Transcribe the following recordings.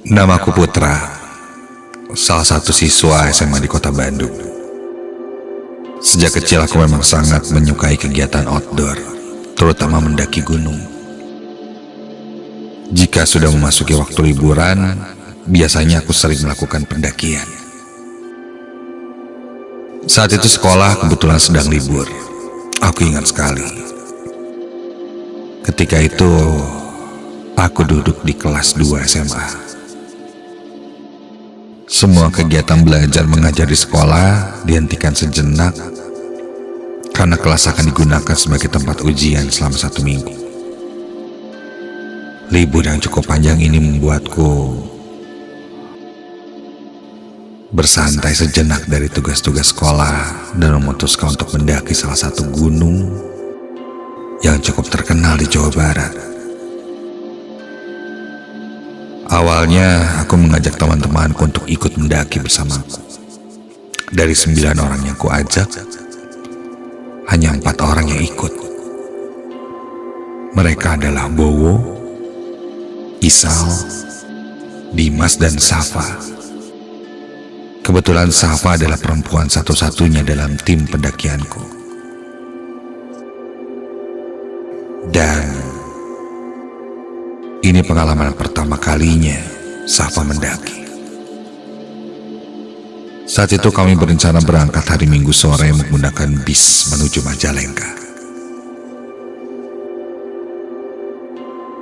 Namaku Putra, salah satu siswa SMA di kota Bandung. Sejak kecil aku memang sangat menyukai kegiatan outdoor, terutama mendaki gunung. Jika sudah memasuki waktu liburan, biasanya aku sering melakukan pendakian. Saat itu sekolah kebetulan sedang libur. Aku ingat sekali. Ketika itu, aku duduk di kelas 2 SMA. Semua kegiatan belajar mengajar di sekolah dihentikan sejenak karena kelas akan digunakan sebagai tempat ujian selama 1 minggu. Libur yang cukup panjang ini membuatku bersantai sejenak dari tugas-tugas sekolah dan memutuskan untuk mendaki salah satu gunung yang cukup terkenal di Jawa Barat. Awalnya aku mengajak teman-temanku untuk ikut mendaki bersamaku. Dari 9 orang yang kuajak, hanya 4 orang yang ikut. Mereka adalah Bowo, Isal, Dimas, dan Safa. Kebetulan Safa adalah perempuan satu-satunya dalam tim pendakianku. Dan ini pengalaman pertama kalinya Safa mendaki. Saat itu kami berencana berangkat hari Minggu sore menggunakan bis menuju Majalengka.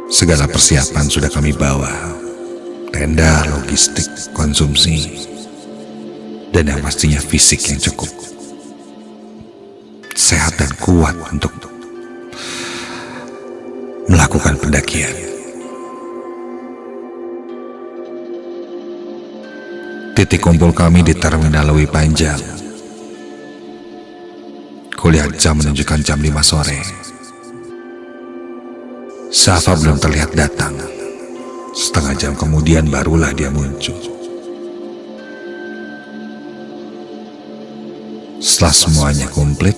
Segala persiapan sudah kami bawa, tenda, logistik, konsumsi, dan yang pastinya fisik yang cukup sehat dan kuat untuk melakukan pendakian. Titik kumpul kami di Terminal Lewi Panjang. Kulihat jam menunjukkan jam 5 sore. Safa belum terlihat datang. Setengah jam kemudian barulah dia muncul. Setelah semuanya komplit,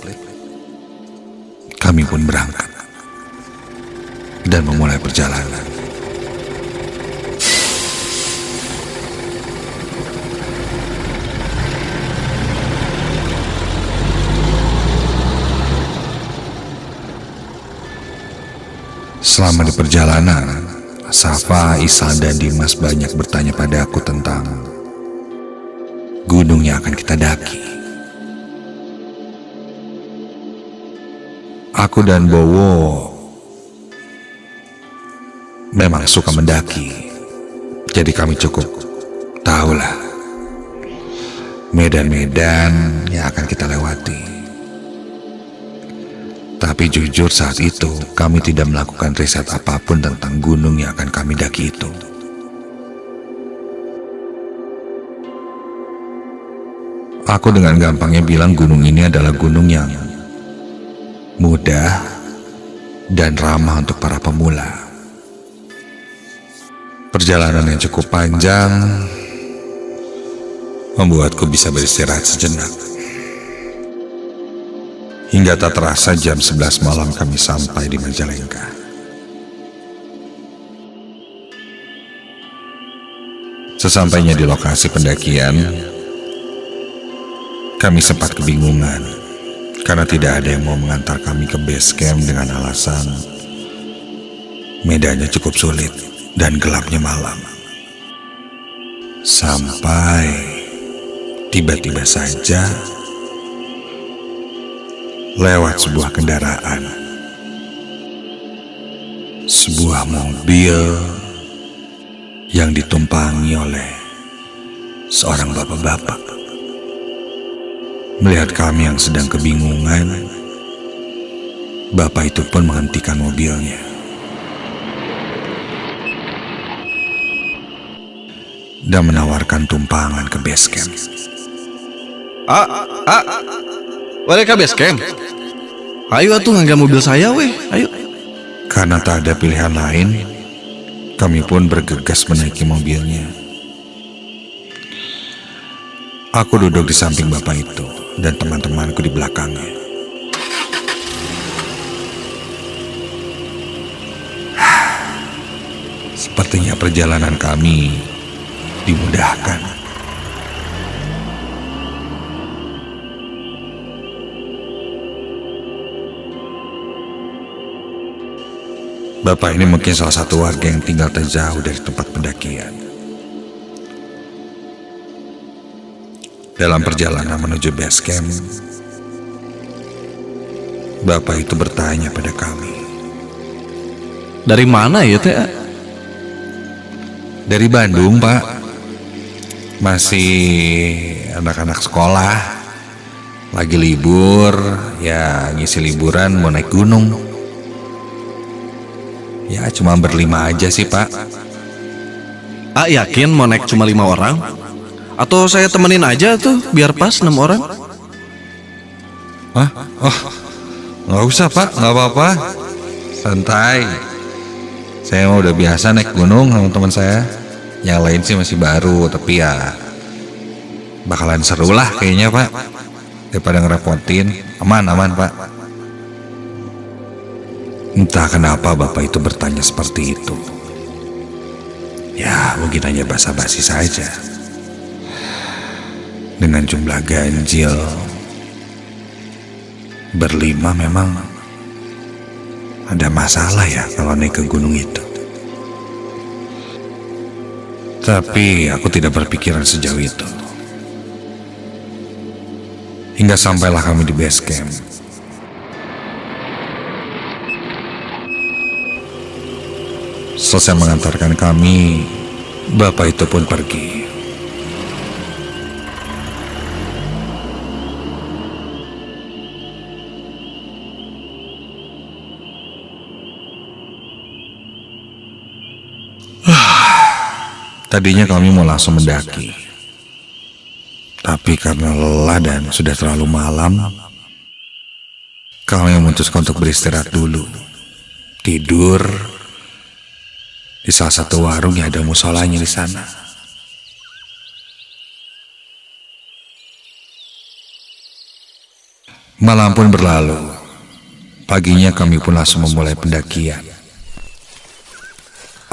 kami pun berangkat dan memulai perjalanan. Selama di perjalanan, Safa, Isal, dan Dimas banyak bertanya pada aku tentang gunung yang akan kita daki. Aku dan Bowo memang suka mendaki, jadi kami cukup tahulah medan-medan yang akan kita lewati. Tapi jujur saat itu kami tidak melakukan riset apapun tentang gunung yang akan kami daki itu. Aku dengan gampangnya bilang gunung ini adalah gunung yang mudah dan ramah untuk para pemula. Perjalanan yang cukup panjang membuatku bisa beristirahat sejenak. Hingga tak terasa jam 11 malam kami sampai di Majalengka. Sesampainya di lokasi pendakian, kami sempat kebingungan karena tidak ada yang mau mengantar kami ke base camp dengan alasan medannya cukup sulit dan gelapnya malam. Sampai tiba-tiba saja lewat sebuah kendaraan, sebuah mobil yang ditumpangi oleh seorang bapak-bapak. Melihat kami yang sedang kebingungan, bapak itu pun menghentikan mobilnya dan menawarkan tumpangan ke base camp. Mereka base camp. Ayo atuh ngangga mobil saya weh, ayo. Karena tak ada pilihan lain, kami pun bergegas menaiki mobilnya. Aku duduk di samping bapak itu dan teman-temanku di belakangnya. Sepertinya perjalanan kami dimudahkan. Bapak ini mungkin salah satu warga yang tinggal tak jauh dari tempat pendakian. Dalam perjalanan menuju base camp, Bapak itu bertanya pada kami. Dari mana ya teh? Dari Bandung, Pak. Masih anak-anak sekolah, lagi libur, ya ngisi liburan mau naik gunung. Ya cuma berlima aja sih, Pak. Yakin mau naik cuma 5 orang? Atau saya temenin aja tuh biar pas 6 orang? Hah? Oh, nggak usah, Pak, nggak apa-apa. Santai. Saya mah udah biasa naik gunung sama teman saya. Yang lain sih masih baru, tapi ya bakalan seru lah kayaknya, Pak. Daripada ngerepotin. Aman, Pak. Entah kenapa Bapak itu bertanya seperti itu. Ya mungkin hanya basa-basi saja. Dengan jumlah ganjil berlima memang ada masalah ya kalau naik ke gunung itu. Tapi aku tidak berpikiran sejauh itu. Hingga sampailah kami di base camp. Selesai mengantarkan kami, Bapak itu pun pergi. Tadinya kami mau langsung mendaki, tapi karena lelah dan sudah terlalu malam, kami memutuskan untuk beristirahat dulu. Tidur di salah satu warung yang ada musolanya di sana. Malam pun berlalu. Paginya kami pun langsung memulai pendakian.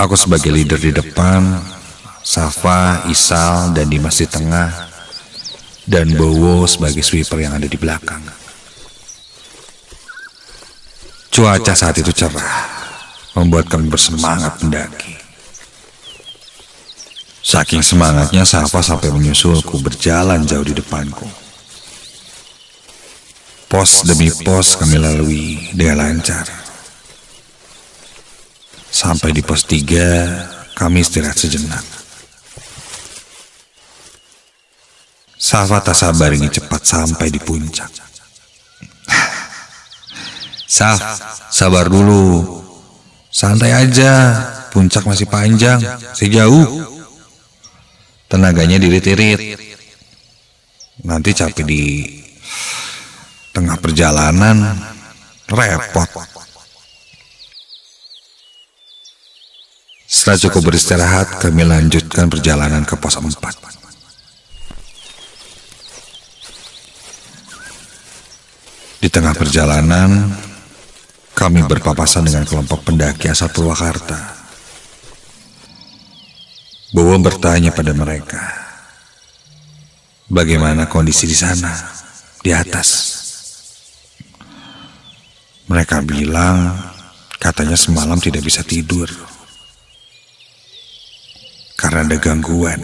Aku sebagai leader di depan, Safa, Isal, dan Dimas di tengah, dan Bowo sebagai sweeper yang ada di belakang. Cuaca saat itu cerah, membuat kami bersemangat mendaki. Saking semangatnya, Safa sampai menyusulku berjalan jauh di depanku. Pos demi pos kami lalui dengan lancar. Sampai di pos 3, kami istirahat sejenak. Safa tak sabar ingin cepat sampai di puncak. Saf, sabar dulu. Santai aja, puncak masih panjang, masih jauh. Tenaganya dirit-irit. Nanti capek di tengah perjalanan, repot. Setelah cukup beristirahat, kami lanjutkan perjalanan ke pos 4. Di tengah perjalanan, kami berpapasan dengan kelompok pendaki asal Purwakarta. Bowo bertanya pada mereka, bagaimana kondisi di sana, di atas. Mereka bilang, katanya semalam tidak bisa tidur karena ada gangguan.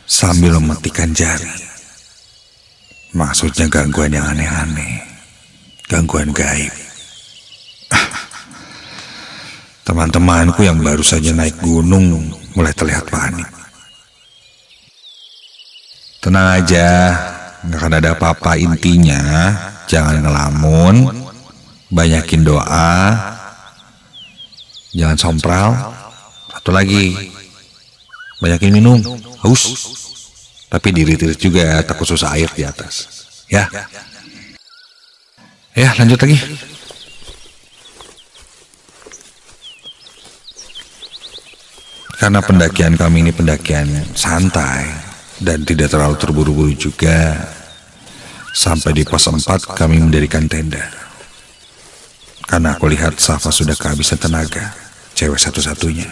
Sambil memetikan jari. Maksudnya gangguan yang aneh-aneh. Gangguan gaib. Teman-temanku yang baru saja naik gunung mulai terlihat panik. Tenang aja, gak akan ada apa-apa. Intinya jangan ngelamun, banyakin doa, jangan sompral. Satu lagi, banyakin minum, haus. Tapi diri-diri juga, takut susah air di atas. Ya. Ya, lanjut lagi. Karena pendakian kami ini pendakian santai dan tidak terlalu terburu-buru juga, sampai di pos 4 kami mendirikan tenda. Karena aku lihat Safa sudah kehabisan tenaga, cewek satu-satunya.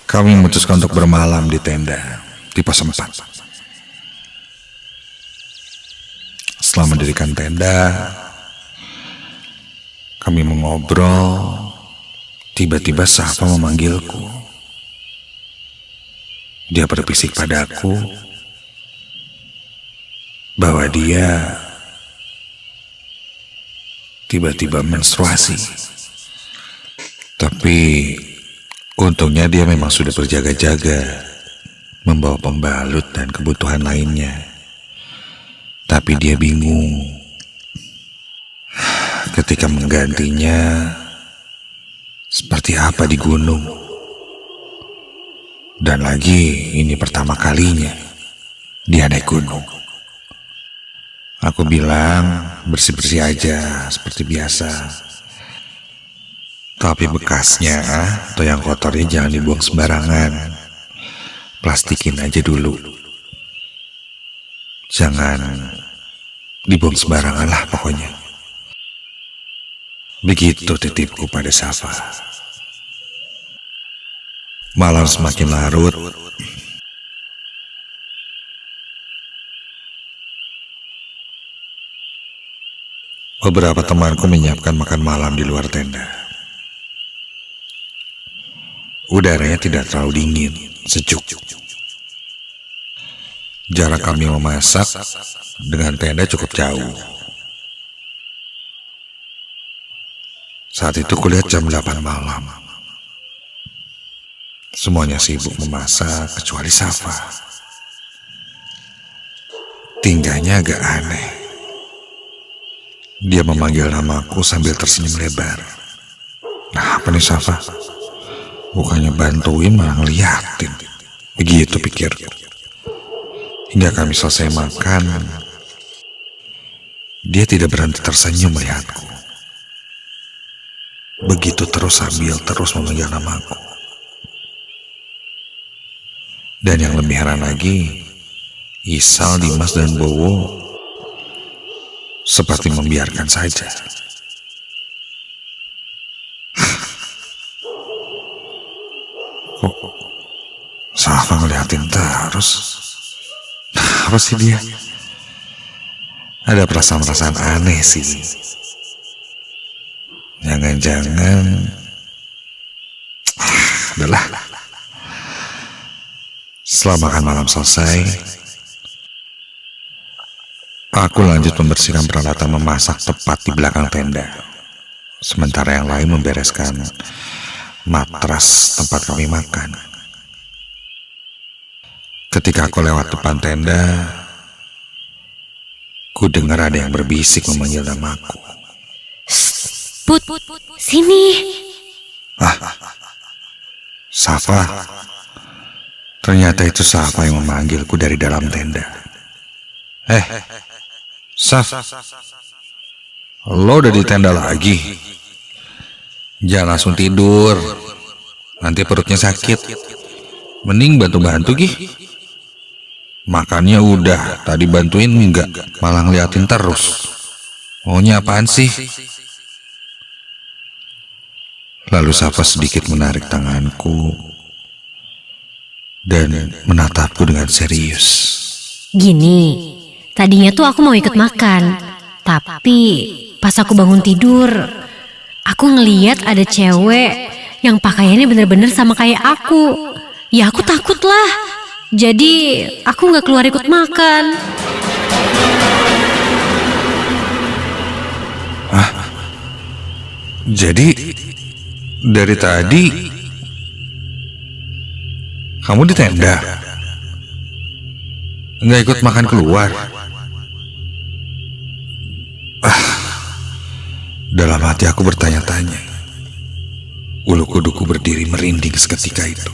Kami memutuskan untuk bermalam di tenda di pos 4. Setelah mendirikan tenda, kami mengobrol. Tiba-tiba Safa memanggilku. Dia berbisik padaku bahwa dia tiba-tiba menstruasi. Tapi untungnya dia memang sudah berjaga-jaga, membawa pembalut dan kebutuhan lainnya. Tapi dia bingung ketika menggantinya seperti apa di gunung. Dan lagi ini pertama kalinya dia naik gunung. Aku bilang bersih-bersih aja seperti biasa. Tapi bekasnya atau yang kotornya jangan dibuang sembarangan. Plastikin aja dulu. Jangan dibuang sembarangan lah pokoknya. Begitu titipku pada Safa. Malam semakin larut. Beberapa temanku menyiapkan makan malam di luar tenda. Udaranya tidak terlalu dingin, sejuk. Jarak kami memasak dengan tenda cukup jauh. Saat itu kulihat jam 8 malam. Semuanya sibuk memasak kecuali Safa. Tingkahnya agak aneh. Dia memanggil namaku sambil tersenyum lebar. Nah, apa nih Safa? Bukannya bantuin malah ngeliatin. Begitu pikirku. Hingga kami selesai makan, dia tidak berhenti tersenyum melihatku. Begitu terus sambil terus memanggil namaku. Dan yang lebih heran lagi, Isal, Dimas, dan Bowo seperti membiarkan saja. Kok Safa ngeliatin terus? Apa sih dia? Ada perasaan-perasaan aneh sih. Jangan-jangan udahlah. Setelah makan malam selesai, aku lanjut membersihkan peralatan memasak tepat di belakang tenda. Sementara yang lain membereskan matras tempat kami makan. Ketika aku lewat depan tenda, ku dengar ada yang berbisik memanggil namaku. Put, sini. Safa. Ternyata itu Safa yang memanggilku dari dalam tenda. Saf, lo udah di tenda lagi? Jangan langsung tidur, nanti perutnya sakit. Mending bantu-bantu Gih. Makannya udah, tadi bantuin enggak, malah ngeliatin terus. Maunya apaan sih? Lalu Safa sedikit menarik tanganku dan menatapku dengan serius. Gini, tadinya tuh aku mau ikut makan, tapi pas aku bangun tidur, aku ngeliat ada cewek yang pakaiannya bener-bener sama kayak aku. Ya aku takut lah, jadi aku gak keluar ikut makan. Jadi dari tadi kamu di tenda? Nggak ikut makan keluar? Dalam hati aku bertanya-tanya. Ulu kuduku berdiri merinding seketika itu.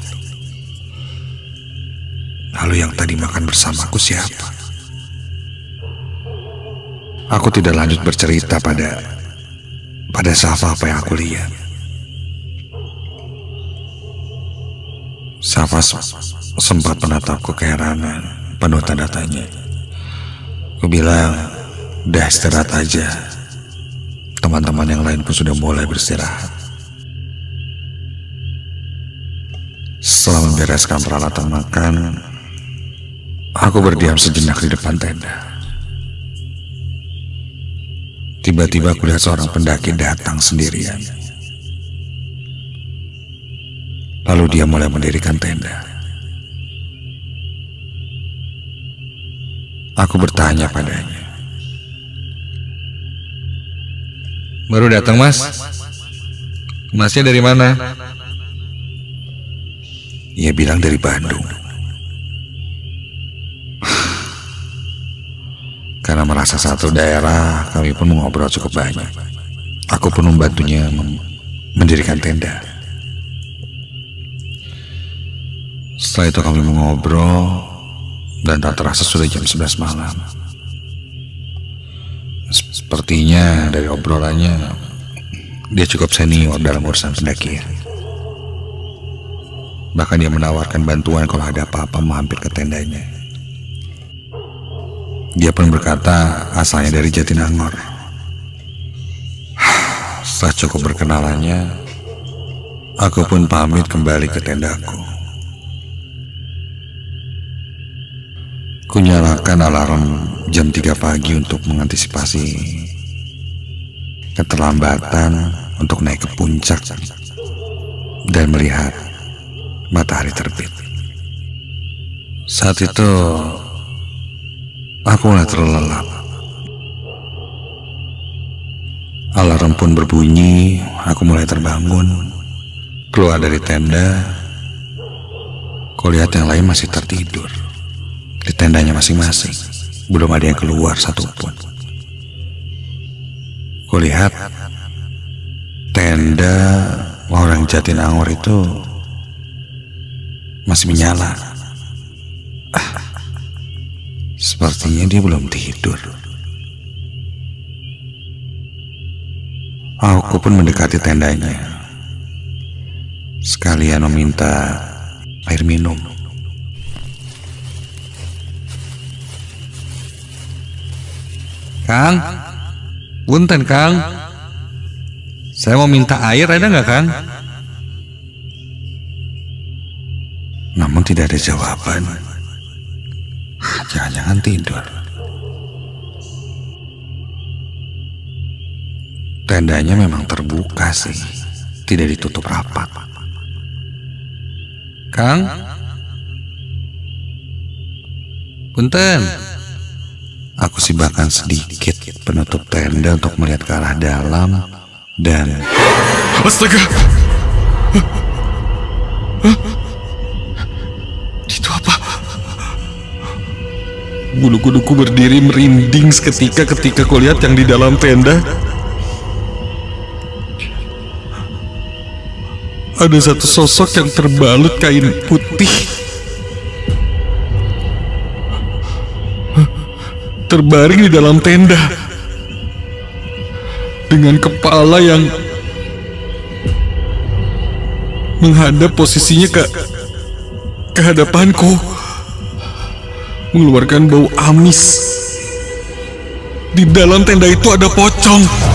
Lalu yang tadi makan bersamaku siapa? Aku tidak lanjut bercerita pada Safa apa yang aku lihat. Safa sempat menatapku keheranan, penuh tanda tanya. Aku bilang, udah istirahat aja. Teman-teman yang lain pun sudah mulai beristirahat. Setelah membereskan peralatan makan, aku berdiam sejenak di depan tenda. Tiba-tiba aku lihat seorang pendaki datang sendirian. Lalu dia mulai mendirikan tenda. Aku bertanya padanya. Baru datang, Mas? Masnya dari mana? Ia bilang dari Bandung. Karena merasa satu daerah, kami pun mengobrol cukup banyak. Aku pun membantunya mendirikan tenda. Setelah itu kami mengobrol, dan tak terasa sudah jam 11 malam. Sepertinya dari obrolannya, dia cukup senior dalam urusan pendakian. Bahkan dia menawarkan bantuan kalau ada apa-apa mampir ke tendanya. Dia pun berkata asalnya dari Jatinangor. Setelah cukup berkenalannya, aku pun pamit kembali ke tendaku. Kunyalakan alarm jam 3 pagi untuk mengantisipasi keterlambatan untuk naik ke puncak dan melihat matahari terbit. Saat itu aku mulai terlelap. Alarm pun berbunyi, aku mulai terbangun, keluar dari tenda. Kulihat yang lain masih tertidur di tendanya masing-masing, belum ada yang keluar satupun. Kulihat tenda orang Jatinangor itu masih menyala. Sepertinya dia belum tidur. Aku pun mendekati tendanya, sekalian meminta air minum. Kang, punten Kang, saya mau minta air, ada nggak Kang? Namun tidak ada jawaban. Jangan-jangan tidur. Tendanya memang terbuka sih, tidak ditutup rapat. Kang, punten. Aku sibahkan sedikit penutup tenda untuk melihat ke arah dalam dan... Astaga! Itu apa? Bulu kuduku berdiri merinding seketika ketika kulihat yang di dalam tenda. Ada satu sosok yang terbalut kain putih, terbaring di dalam tenda dengan kepala yang menghadap posisinya ke hadapanku, mengeluarkan bau amis. Di dalam tenda itu ada pocong.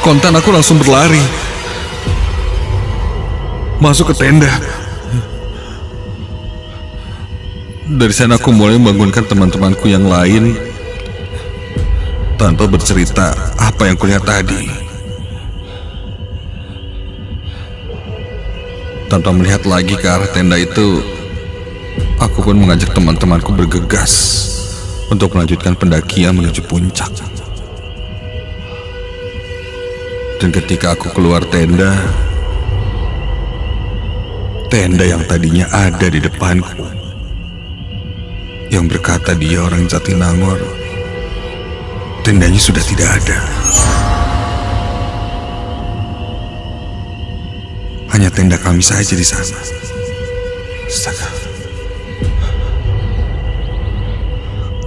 Kontan aku langsung berlari masuk ke tenda. Dari sana aku mulai membangunkan teman-temanku yang lain tanpa bercerita apa yang kulihat tadi. Tanpa melihat lagi ke arah tenda itu, aku pun mengajak teman-temanku bergegas untuk melanjutkan pendakian menuju puncak. Dan ketika aku keluar tenda yang tadinya ada di depanku, yang berkata dia orang Jatinangor, tendanya sudah tidak ada. Hanya tenda kami saja di sana. Astaga.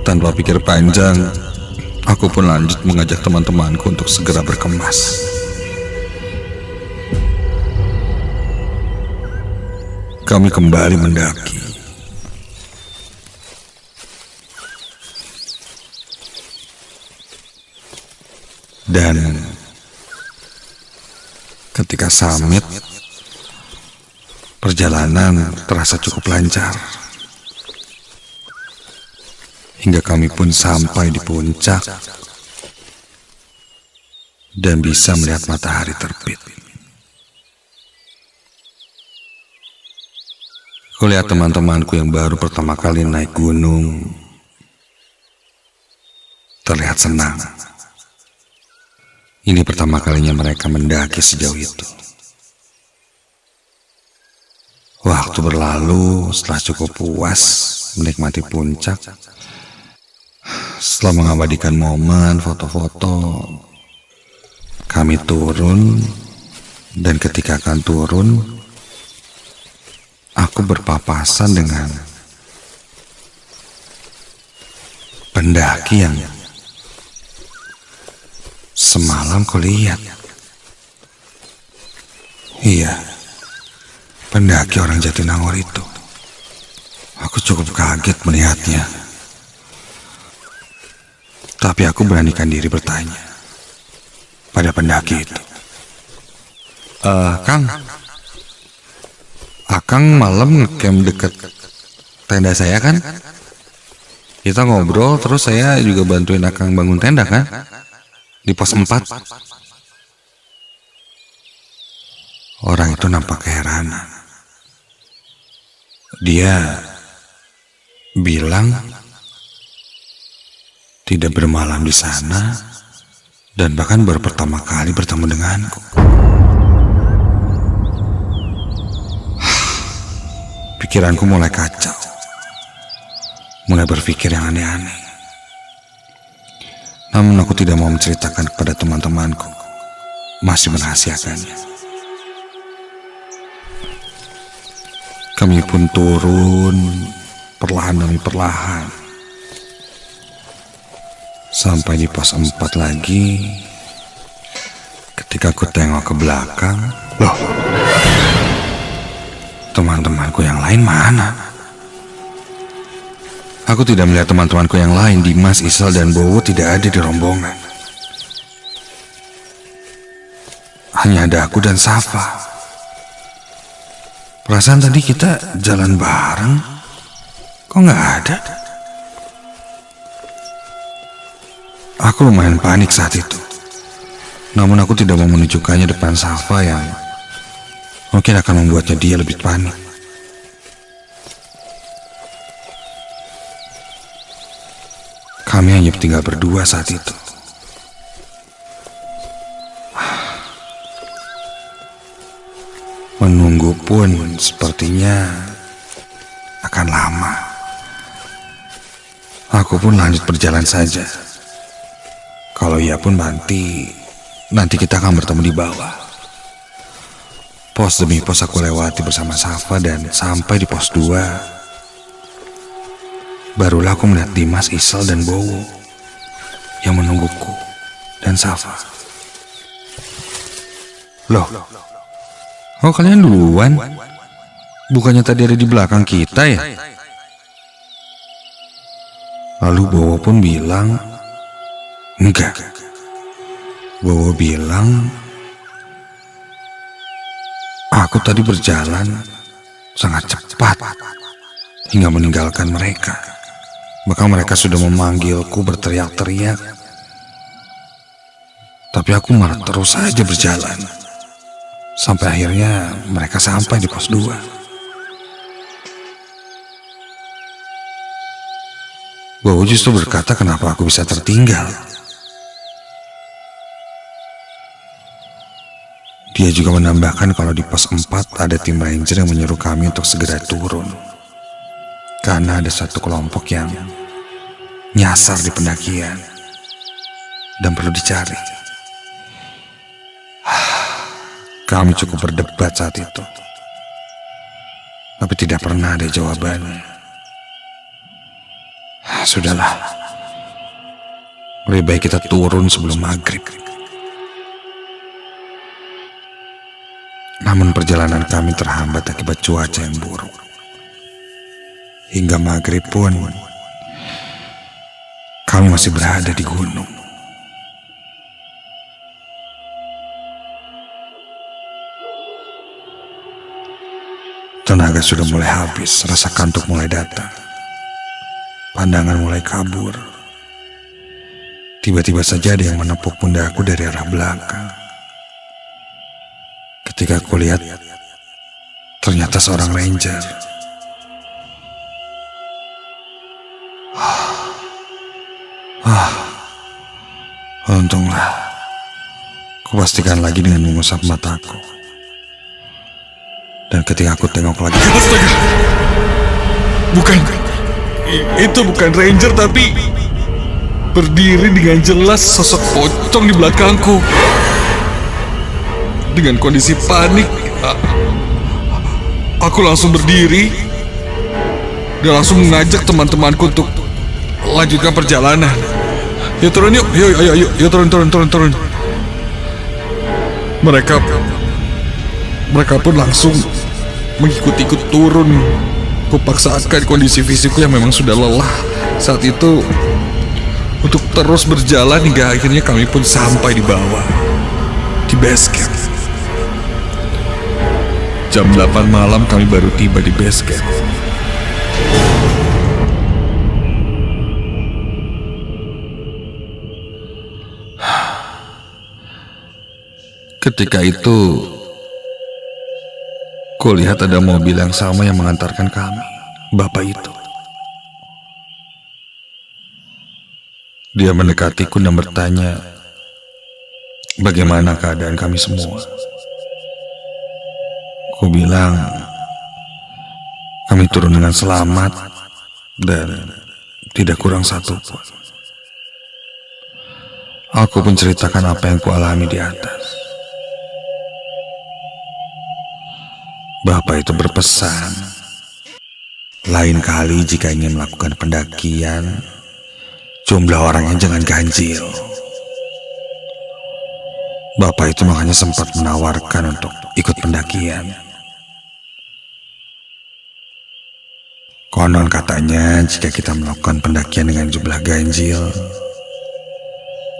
Tanpa pikir panjang, aku pun lanjut mengajak teman-temanku untuk segera berkemas. Kami kembali mendaki. Dan Ketika summit, perjalanan terasa cukup lancar. Hingga kami pun sampai di puncak dan bisa melihat matahari terbit. Kulihat teman-temanku yang baru pertama kali naik gunung terlihat senang. Ini pertama kalinya mereka mendaki sejauh itu. Waktu berlalu setelah cukup puas menikmati puncak. Setelah mengabadikan momen foto-foto, kami turun, dan ketika akan turun, aku berpapasan dengan pendaki yang semalam kau lihat. Iya, pendaki orang Jatinangor itu. Aku cukup kaget melihatnya. Tapi aku beranikan diri bertanya pada pendaki itu. Kang, Akang malam ngecamp deket tenda saya kan? Kita ngobrol terus saya juga bantuin Akang bangun tenda kan? Di pos 4. Orang itu nampak keheranan. Dia bilang tidak bermalam di sana dan bahkan baru pertama kali bertemu denganku. Pikiranku mulai kacau, mulai berpikir yang aneh-aneh. Namun aku tidak mau menceritakan kepada teman-temanku, masih merahasiakannya. Kami pun turun perlahan demi perlahan. Sampai di pos 4 lagi. Ketika aku tengok ke belakang, loh, teman-temanku yang lain mana? Aku tidak melihat teman-temanku yang lain. Dimas, Isal, dan Bowo tidak ada di rombongan. Hanya ada aku dan Safa. Perasaan tadi kita jalan bareng, kok nggak ada? Aku lumayan panik saat itu. Namun aku tidak mau menunjukkannya depan Safa yang mungkin akan membuatnya dia lebih panik. Kami hanya tinggal berdua saat itu. Menunggu pun sepertinya akan lama. Aku pun lanjut berjalan saja. Kalau ia pun nanti kita akan bertemu di bawah. Pos demi pos aku lewati bersama Safa dan sampai di pos 2. Barulah aku melihat Dimas, Isal, dan Bowo yang menungguku dan Safa. Loh, oh kalian duluan? Bukannya tadi ada di belakang kita ya? Lalu Bowo pun bilang, enggak. Bowo bilang, aku tadi berjalan sangat cepat hingga meninggalkan mereka. Bahkan mereka sudah memanggilku berteriak-teriak. Tapi aku malah terus saja berjalan. Sampai akhirnya mereka sampai di pos 2. Bowo justru berkata kenapa aku bisa tertinggal. Dia juga menambahkan kalau di pos 4 ada tim ranger yang menyuruh kami untuk segera turun. Karena ada satu kelompok yang nyasar di pendakian dan perlu dicari. Kami cukup berdebat saat itu, tapi tidak pernah ada jawabannya. Sudahlah, lebih baik kita turun sebelum maghrib. Namun perjalanan kami terhambat akibat cuaca yang buruk. Hingga maghrib pun kami masih berada di gunung. Tenaga sudah mulai habis, rasa kantuk mulai datang. Pandangan mulai kabur. Tiba-tiba saja ada yang menepuk pundakku dari arah belakang. Ketika aku lihat, ternyata seorang ranger. Untunglah, kupastikan lagi dengan mengusap mataku. Dan ketika aku tengok lagi, Astaga! Bukan, itu bukan ranger tapi berdiri dengan jelas sosok pocong di belakangku. Dengan kondisi panik, aku langsung berdiri dan langsung mengajak teman-temanku untuk lanjutkan perjalanan. Yuk turun yuk, yuk turun. Mereka pun langsung mengikut-ikut turun. Kupaksakan kondisi fisikku yang memang sudah lelah saat itu untuk terus berjalan hingga akhirnya kami pun sampai di bawah, di base camp. Jam 8 malam kami baru tiba di base camp. Ketika itu, kulihat ada mobil yang sama yang mengantarkan kami, bapak itu. Dia mendekatiku dan bertanya, bagaimana keadaan kami semua. Ku bilang, kami turun dengan selamat dan tidak kurang satu pun. Aku pun ceritakan apa yang kualami di atas. Bapak itu berpesan, lain kali jika ingin melakukan pendakian, jumlah orangnya jangan ganjil. Bapak itu makanya sempat menawarkan untuk ikut pendakian. Konon katanya jika kita melakukan pendakian dengan jumlah ganjil,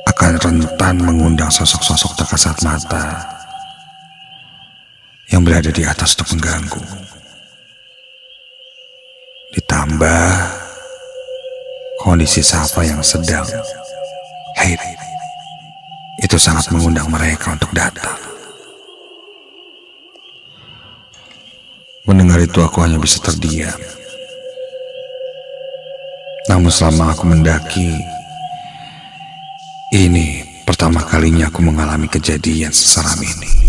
akan rentan mengundang sosok-sosok tak kasat mata yang berada di atas untuk mengganggu. Ditambah kondisi Safa yang sedang haid, itu sangat mengundang mereka untuk datang. Mendengar itu aku hanya bisa terdiam. Namun selama aku mendaki, ini pertama kalinya aku mengalami kejadian seseram ini.